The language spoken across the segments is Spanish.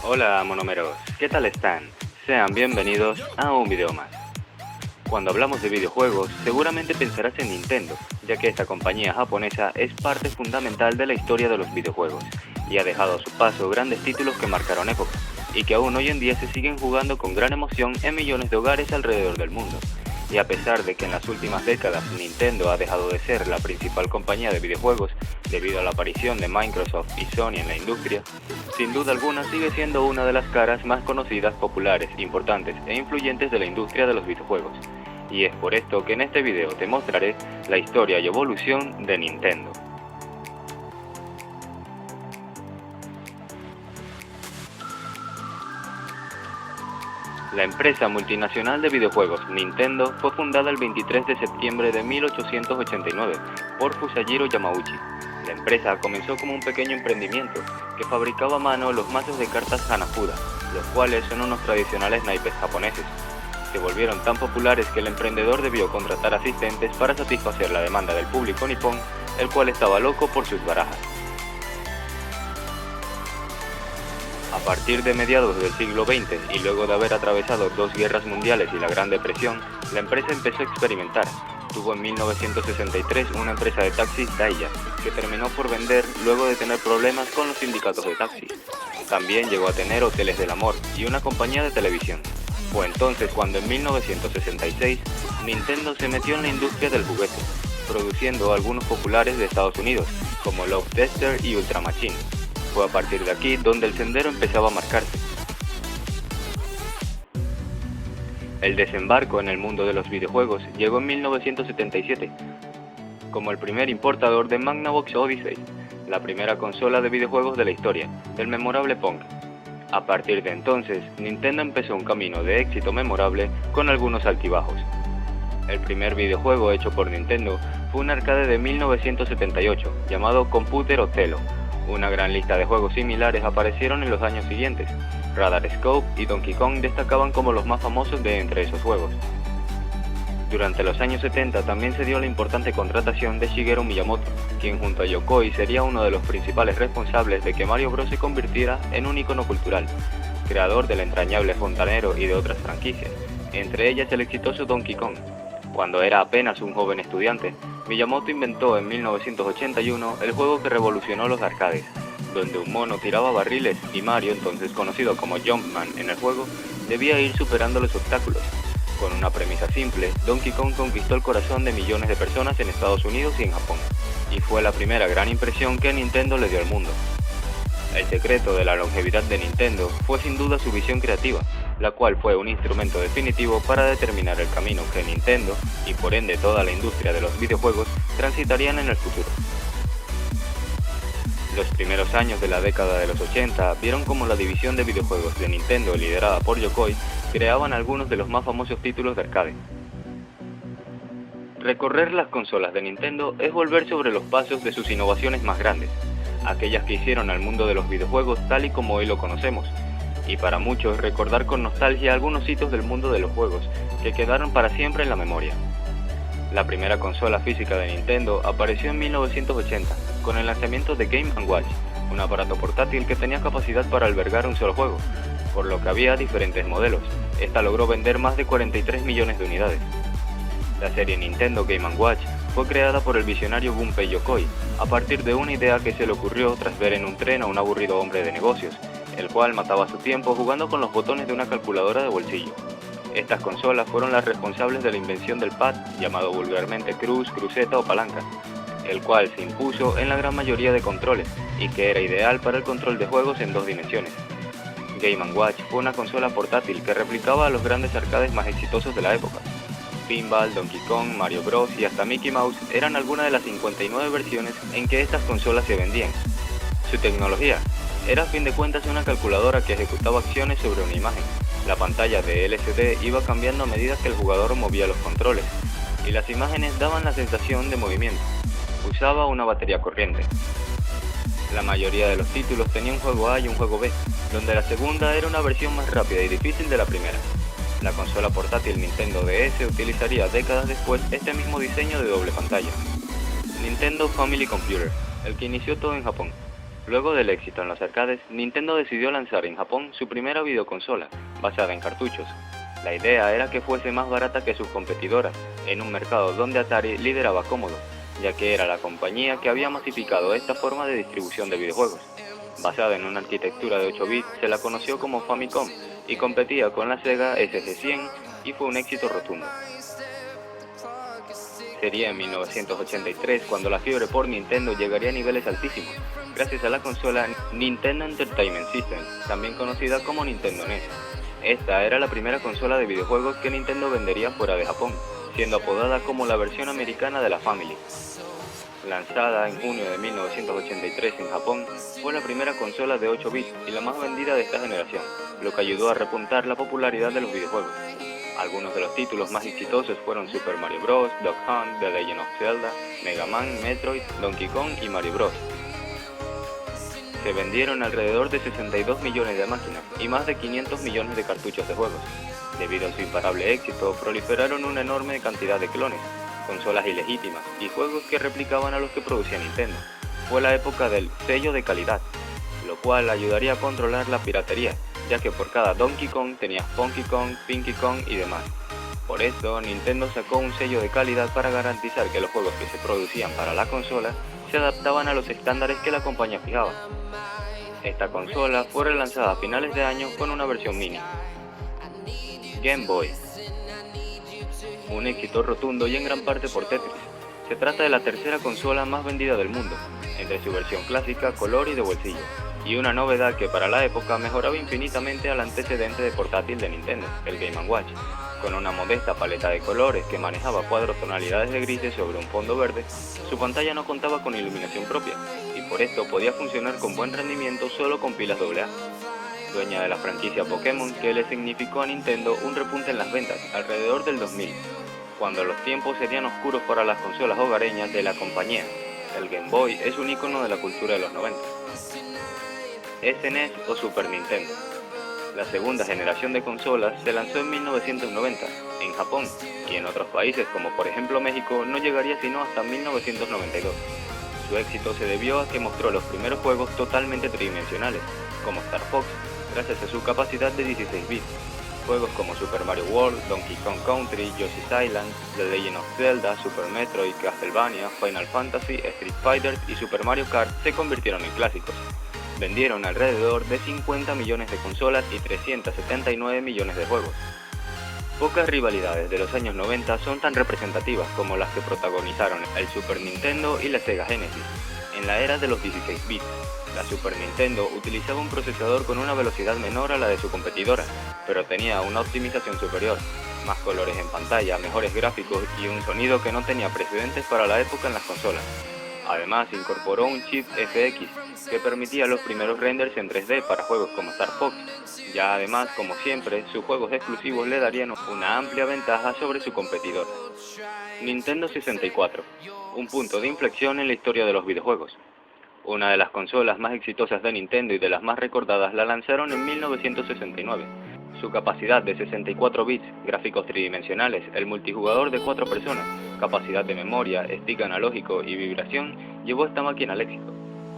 Hola monomeros, ¿qué tal están? Sean bienvenidos a un video más. Cuando hablamos de videojuegos, seguramente pensarás en Nintendo, ya que esta compañía japonesa es parte fundamental de la historia de los videojuegos, y ha dejado a su paso grandes títulos que marcaron época, y que aún hoy en día se siguen jugando con gran emoción en millones de hogares alrededor del mundo. Y a pesar de que en las últimas décadas Nintendo ha dejado de ser la principal compañía de videojuegos debido a la aparición de Microsoft y Sony en la industria, sin duda alguna sigue siendo una de las caras más conocidas, populares, importantes e influyentes de la industria de los videojuegos. Y es por esto que en este video te mostraré la historia y evolución de Nintendo. La empresa multinacional de videojuegos Nintendo fue fundada el 23 de septiembre de 1889 por Fusajiro Yamauchi. La empresa comenzó como un pequeño emprendimiento que fabricaba a mano los mazos de cartas Hanafuda, los cuales son unos tradicionales naipes japoneses. Se volvieron tan populares que el emprendedor debió contratar asistentes para satisfacer la demanda del público nipón, el cual estaba loco por sus barajas. A partir de mediados del siglo XX y luego de haber atravesado dos guerras mundiales y la Gran Depresión, la empresa empezó a experimentar. Tuvo en 1963 una empresa de taxis Daiya, que terminó por vender luego de tener problemas con los sindicatos de taxis. También llegó a tener hoteles del amor y una compañía de televisión. Fue entonces cuando en 1966 Nintendo se metió en la industria del juguete, produciendo algunos populares de Estados Unidos, como Love Tester y Ultra Machine. Fue a partir de aquí donde el sendero empezaba a marcarse. El desembarco en el mundo de los videojuegos llegó en 1977, como el primer importador de Magnavox Odyssey, la primera consola de videojuegos de la historia, del memorable Pong. A partir de entonces, Nintendo empezó un camino de éxito memorable con algunos altibajos. El primer videojuego hecho por Nintendo fue un arcade de 1978, llamado Computer Othello. Una gran lista de juegos similares aparecieron en los años siguientes. Radar Scope y Donkey Kong destacaban como los más famosos de entre esos juegos. Durante los años 70 también se dio la importante contratación de Shigeru Miyamoto, quien junto a Yokoi sería uno de los principales responsables de que Mario Bros se convirtiera en un icono cultural, creador del entrañable fontanero y de otras franquicias, entre ellas el exitoso Donkey Kong. Cuando era apenas un joven estudiante, Miyamoto inventó en 1981 el juego que revolucionó los arcades, donde un mono tiraba barriles y Mario, entonces conocido como Jumpman en el juego, debía ir superando los obstáculos. Con una premisa simple, Donkey Kong conquistó el corazón de millones de personas en Estados Unidos y en Japón, y fue la primera gran impresión que Nintendo le dio al mundo. El secreto de la longevidad de Nintendo fue sin duda su visión creativa, la cual fue un instrumento definitivo para determinar el camino que Nintendo, y por ende toda la industria de los videojuegos, transitarían en el futuro. Los primeros años de la década de los 80 vieron como la división de videojuegos de Nintendo, liderada por Yokoi, creaban algunos de los más famosos títulos de arcade. Recorrer las consolas de Nintendo es volver sobre los pasos de sus innovaciones más grandes, aquellas que hicieron al mundo de los videojuegos tal y como hoy lo conocemos, y para muchos recordar con nostalgia algunos hitos del mundo de los juegos que quedaron para siempre en la memoria. La primera consola física de Nintendo apareció en 1980 con el lanzamiento de Game & Watch, un aparato portátil que tenía capacidad para albergar un solo juego, por lo que había diferentes modelos. Esta logró vender más de 43 millones de unidades. La serie Nintendo Game & Watch fue creada por el visionario Gunpei Yokoi, a partir de una idea que se le ocurrió tras ver en un tren a un aburrido hombre de negocios, el cual mataba su tiempo jugando con los botones de una calculadora de bolsillo. Estas consolas fueron las responsables de la invención del pad, llamado vulgarmente cruz, cruceta o palanca, el cual se impuso en la gran mayoría de controles y que era ideal para el control de juegos en dos dimensiones. Game & Watch fue una consola portátil que replicaba a los grandes arcades más exitosos de la época. Pinball, Donkey Kong, Mario Bros y hasta Mickey Mouse eran algunas de las 59 versiones en que estas consolas se vendían. Su tecnología era a fin de cuentas una calculadora que ejecutaba acciones sobre una imagen. La pantalla de LCD iba cambiando a medida que el jugador movía los controles, y las imágenes daban la sensación de movimiento. Usaba una batería corriente. La mayoría de los títulos tenía un juego A y un juego B, donde la segunda era una versión más rápida y difícil de la primera. La consola portátil Nintendo DS utilizaría décadas después este mismo diseño de doble pantalla. Nintendo Family Computer, el que inició todo en Japón. Luego del éxito en los arcades, Nintendo decidió lanzar en Japón su primera videoconsola, basada en cartuchos. La idea era que fuese más barata que sus competidoras, en un mercado donde Atari lideraba cómodo, ya que era la compañía que había masificado esta forma de distribución de videojuegos. Basada en una arquitectura de 8 bits, se la conoció como Famicom y competía con la Sega SG-100 y fue un éxito rotundo. Sería en 1983 cuando la fiebre por Nintendo llegaría a niveles altísimos, gracias a la consola Nintendo Entertainment System, también conocida como Nintendo NES. Esta era la primera consola de videojuegos que Nintendo vendería fuera de Japón, siendo apodada como la versión americana de la Family. Lanzada en junio de 1983 en Japón, fue la primera consola de 8 bits y la más vendida de esta generación, lo que ayudó a repuntar la popularidad de los videojuegos. Algunos de los títulos más exitosos fueron Super Mario Bros., Duck Hunt, The Legend of Zelda, Mega Man, Metroid, Donkey Kong y Mario Bros. Se vendieron alrededor de 62 millones de máquinas y más de 500 millones de cartuchos de juegos. Debido a su imparable éxito, proliferaron una enorme cantidad de clones, consolas ilegítimas y juegos que replicaban a los que producía Nintendo. Fue la época del sello de calidad, lo cual ayudaría a controlar la piratería, ya que por cada Donkey Kong tenías Funky Kong, Pinky Kong y demás. Por eso, Nintendo sacó un sello de calidad para garantizar que los juegos que se producían para la consola se adaptaban a los estándares que la compañía fijaba. Esta consola fue relanzada a finales de año con una versión mini. Game Boy. Un éxito rotundo y en gran parte por Tetris. Se trata de la tercera consola más vendida del mundo, entre su versión clásica, color y de bolsillo, y una novedad que para la época mejoraba infinitamente al antecedente de portátil de Nintendo, el Game & Watch, con una modesta paleta de colores que manejaba 4 tonalidades de grises sobre un fondo verde. Su pantalla no contaba con iluminación propia, y por esto podía funcionar con buen rendimiento solo con pilas AA. Dueña de la franquicia Pokémon, que le significó a Nintendo un repunte en las ventas alrededor del 2000, cuando los tiempos serían oscuros para las consolas hogareñas de la compañía. El Game Boy es un icono de la cultura de los 90. SNES o Super Nintendo. La segunda generación de consolas se lanzó en 1990 en Japón y en otros países como por ejemplo México no llegaría sino hasta 1992. Su éxito se debió a que mostró los primeros juegos totalmente tridimensionales, como Star Fox, gracias a su capacidad de 16 bits. Juegos como Super Mario World, Donkey Kong Country, Yoshi's Island, The Legend of Zelda, Super Metroid, Castlevania, Final Fantasy, Street Fighter y Super Mario Kart se convirtieron en clásicos. Vendieron alrededor de 50 millones de consolas y 379 millones de juegos. Pocas rivalidades de los años 90 son tan representativas como las que protagonizaron el Super Nintendo y la Sega Genesis. En la era de los 16 bits, la Super Nintendo utilizaba un procesador con una velocidad menor a la de su competidora, pero tenía una optimización superior, más colores en pantalla, mejores gráficos y un sonido que no tenía precedentes para la época en las consolas. Además, incorporó un chip FX que permitía los primeros renders en 3D para juegos como Star Fox. Ya además, como siempre, sus juegos exclusivos le darían una amplia ventaja sobre su competidor. Nintendo 64, un punto de inflexión en la historia de los videojuegos. Una de las consolas más exitosas de Nintendo y de las más recordadas la lanzaron en 1969. Su capacidad de 64 bits, gráficos tridimensionales, el multijugador de 4 personas, capacidad de memoria, stick analógico y vibración llevó esta máquina al éxito.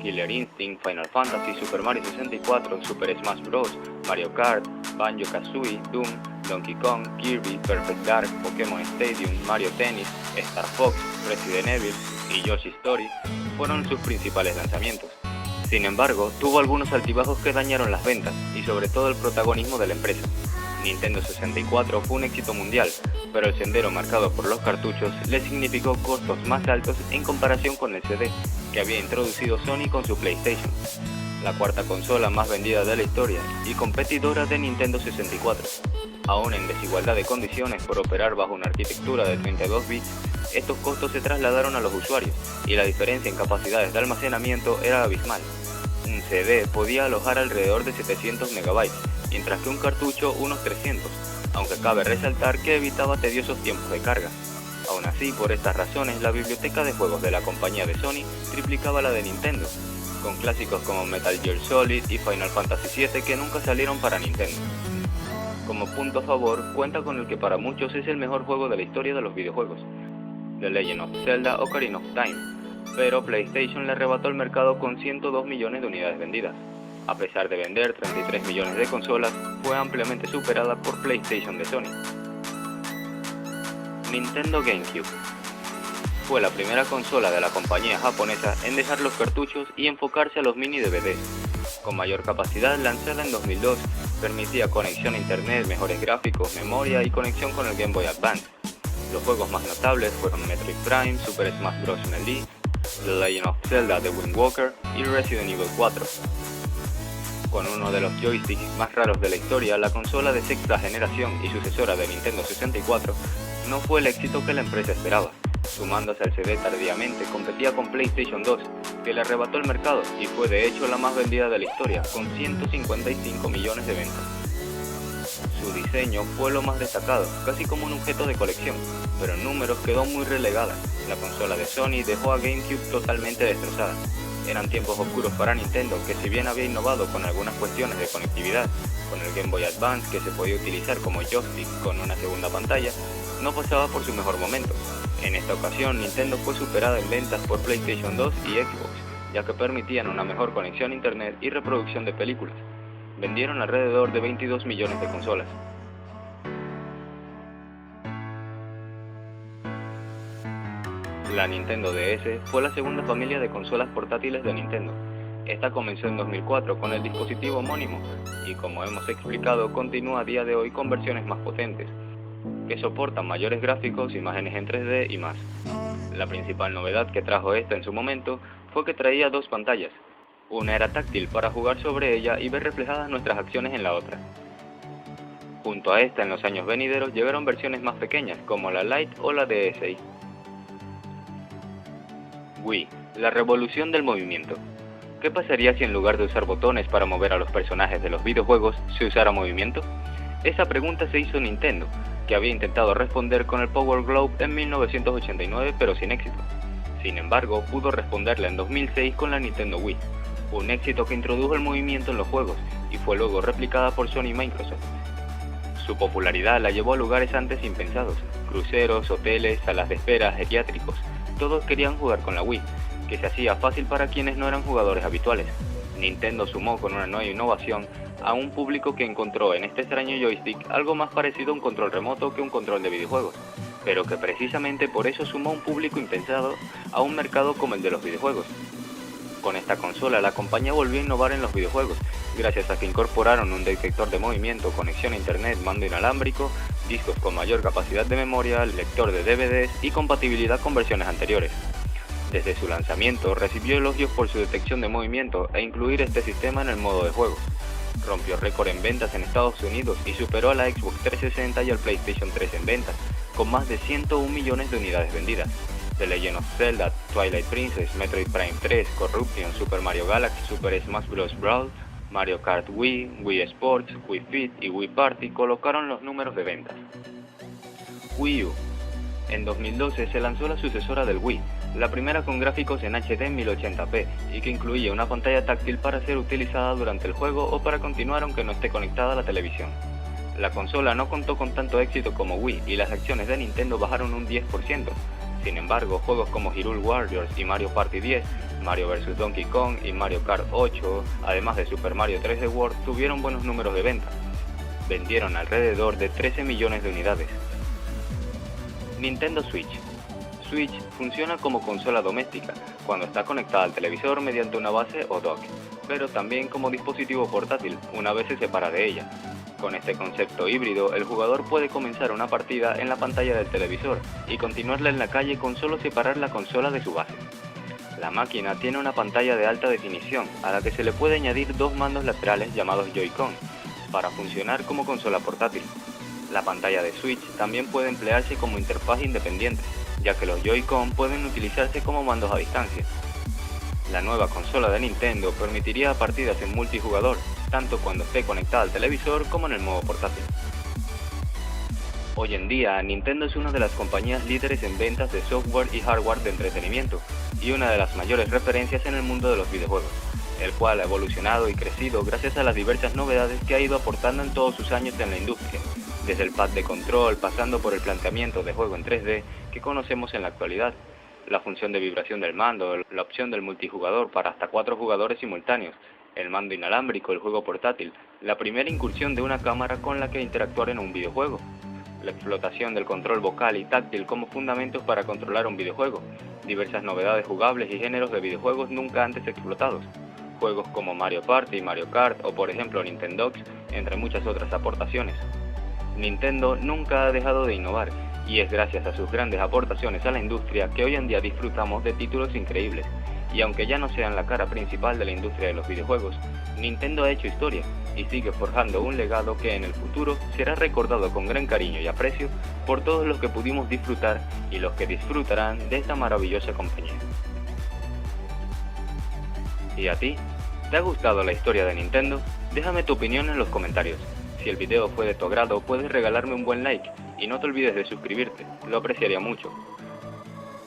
Killer Instinct, Final Fantasy, Super Mario 64, Super Smash Bros., Mario Kart, Banjo-Kazooie, Doom, Donkey Kong, Kirby, Perfect Dark, Pokémon Stadium, Mario Tennis, Star Fox, Resident Evil y Yoshi's Story fueron sus principales lanzamientos. Sin embargo, tuvo algunos altibajos que dañaron las ventas y sobre todo el protagonismo de la empresa. Nintendo 64 fue un éxito mundial, pero el sendero marcado por los cartuchos le significó costos más altos en comparación con el CD que había introducido Sony con su PlayStation, la cuarta consola más vendida de la historia y competidora de Nintendo 64. Aún en desigualdad de condiciones por operar bajo una arquitectura de 32 bits, estos costos se trasladaron a los usuarios y la diferencia en capacidades de almacenamiento era abismal. Un CD podía alojar alrededor de 700 MB, mientras que un cartucho unos 300, aunque cabe resaltar que evitaba tediosos tiempos de carga. Aún así, por estas razones, la biblioteca de juegos de la compañía de Sony triplicaba la de Nintendo, con clásicos como Metal Gear Solid y Final Fantasy VII que nunca salieron para Nintendo. Como punto a favor, cuenta con el que para muchos es el mejor juego de la historia de los videojuegos, The Legend of Zelda Ocarina of Time, pero PlayStation le arrebató el mercado con 102 millones de unidades vendidas. A pesar de vender 33 millones de consolas, fue ampliamente superada por PlayStation de Sony. Nintendo GameCube fue la primera consola de la compañía japonesa en dejar los cartuchos y enfocarse a los mini DVDs. Con mayor capacidad, lanzada en 2002, permitía conexión a internet, mejores gráficos, memoria y conexión con el Game Boy Advance. Los juegos más notables fueron Metroid Prime, Super Smash Bros. Melee, The Legend of Zelda: The Wind Waker y Resident Evil 4. Con uno de los joysticks más raros de la historia, la consola de sexta generación y sucesora de Nintendo 64 no fue el éxito que la empresa esperaba. Sumándose al CD tardíamente, competía con PlayStation 2, que le arrebató el mercado y fue de hecho la más vendida de la historia, con 155 millones de ventas. Su diseño fue lo más destacado, casi como un objeto de colección, pero en números quedó muy relegada. La consola de Sony dejó a GameCube totalmente destrozada. Eran tiempos oscuros para Nintendo, que si bien había innovado con algunas cuestiones de conectividad, con el Game Boy Advance que se podía utilizar como joystick con una segunda pantalla, no pasaba por su mejor momento. En esta ocasión, Nintendo fue superada en ventas por PlayStation 2 y Xbox, ya que permitían una mejor conexión a internet y reproducción de películas. Vendieron alrededor de 22 millones de consolas. La Nintendo DS fue la segunda familia de consolas portátiles de Nintendo. Esta comenzó en 2004 con el dispositivo homónimo y, como hemos explicado, continúa a día de hoy con versiones más potentes, que soportan mayores gráficos, imágenes en 3D y más. La principal novedad que trajo esta en su momento fue que traía dos pantallas. Una era táctil para jugar sobre ella y ver reflejadas nuestras acciones en la otra. Junto a esta, en los años venideros llegaron versiones más pequeñas como la Lite o la DSi. Wii, la revolución del movimiento. ¿Qué pasaría si en lugar de usar botones para mover a los personajes de los videojuegos se usara movimiento? Esa pregunta se hizo Nintendo, que había intentado responder con el Power Glove en 1989 pero sin éxito. Sin embargo, pudo responderla en 2006 con la Nintendo Wii, un éxito que introdujo el movimiento en los juegos y fue luego replicada por Sony y Microsoft. Su popularidad la llevó a lugares antes impensados: cruceros, hoteles, salas de espera, geriátricos. Todos querían jugar con la Wii, que se hacía fácil para quienes no eran jugadores habituales. Nintendo sumó con una nueva innovación a un público que encontró en este extraño joystick algo más parecido a un control remoto que un control de videojuegos, pero que precisamente por eso sumó a un público impensado a un mercado como el de los videojuegos. Con esta consola, la compañía volvió a innovar en los videojuegos, gracias a que incorporaron un detector de movimiento, conexión a internet, mando inalámbrico, discos con mayor capacidad de memoria, lector de DVDs y compatibilidad con versiones anteriores. Desde su lanzamiento, recibió elogios por su detección de movimiento e incluir este sistema en el modo de juego. Rompió récord en ventas en Estados Unidos y superó a la Xbox 360 y al PlayStation 3 en ventas, con más de 101 millones de unidades vendidas. The Legend of Zelda, Twilight Princess, Metroid Prime 3, Corruption, Super Mario Galaxy, Super Smash Bros. Brawl, Mario Kart Wii, Wii Sports, Wii Fit y Wii Party colocaron los números de ventas. Wii U. En 2012 se lanzó la sucesora del Wii, la primera con gráficos en HD en 1080p y que incluía una pantalla táctil para ser utilizada durante el juego o para continuar aunque no esté conectada a la televisión. La consola no contó con tanto éxito como Wii y las acciones de Nintendo bajaron un 10%. Sin embargo, juegos como Hyrule Warriors y Mario Party 10, Mario vs Donkey Kong y Mario Kart 8, además de Super Mario 3D World, tuvieron buenos números de venta. Vendieron alrededor de 13 millones de unidades. Nintendo Switch. Switch funciona como consola doméstica, cuando está conectada al televisor mediante una base o dock, pero también como dispositivo portátil, una vez se separa de ella. Con este concepto híbrido, el jugador puede comenzar una partida en la pantalla del televisor y continuarla en la calle con solo separar la consola de su base. La máquina tiene una pantalla de alta definición, a la que se le puede añadir dos mandos laterales llamados Joy-Con, para funcionar como consola portátil. La pantalla de Switch también puede emplearse como interfaz independiente, ya que los Joy-Con pueden utilizarse como mandos a distancia. La nueva consola de Nintendo permitiría partidas en multijugador, tanto cuando esté conectada al televisor como en el modo portátil. Hoy en día, Nintendo es una de las compañías líderes en ventas de software y hardware de entretenimiento, y una de las mayores referencias en el mundo de los videojuegos, el cual ha evolucionado y crecido gracias a las diversas novedades que ha ido aportando en todos sus años en la industria, desde el pad de control pasando por el planteamiento de juego en 3D que conocemos en la actualidad. la función de vibración del mando, la opción del multijugador para hasta 4 jugadores simultáneos, el mando inalámbrico, el juego portátil, la primera incursión de una cámara con la que interactuar en un videojuego, la explotación del control vocal y táctil como fundamentos para controlar un videojuego, diversas novedades jugables y géneros de videojuegos nunca antes explotados, juegos como Mario Party, Mario Kart o por ejemplo Nintendox, entre muchas otras aportaciones. Nintendo nunca ha dejado de innovar, y es gracias a sus grandes aportaciones a la industria que hoy en día disfrutamos de títulos increíbles. Y aunque ya no sean la cara principal de la industria de los videojuegos, Nintendo ha hecho historia y sigue forjando un legado que en el futuro será recordado con gran cariño y aprecio por todos los que pudimos disfrutar y los que disfrutarán de esta maravillosa compañía. ¿Y a ti? ¿Te ha gustado la historia de Nintendo? Déjame tu opinión en los comentarios. Si el video fue de tu agrado, puedes regalarme un buen like y no te olvides de suscribirte, lo apreciaría mucho.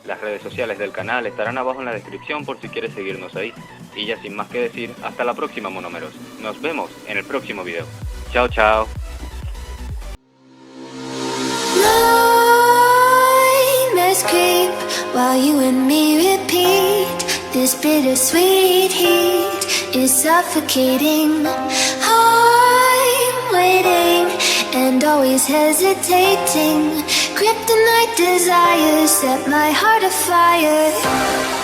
Las redes sociales del canal estarán abajo en la descripción por si quieres seguirnos ahí. Y ya sin más que decir, hasta la próxima, monomeros. Nos vemos en el próximo video. Chao, chao. While you and me repeat, this bittersweet heat is suffocating. I'm waiting and always hesitating. Kryptonite desires set my heart afire.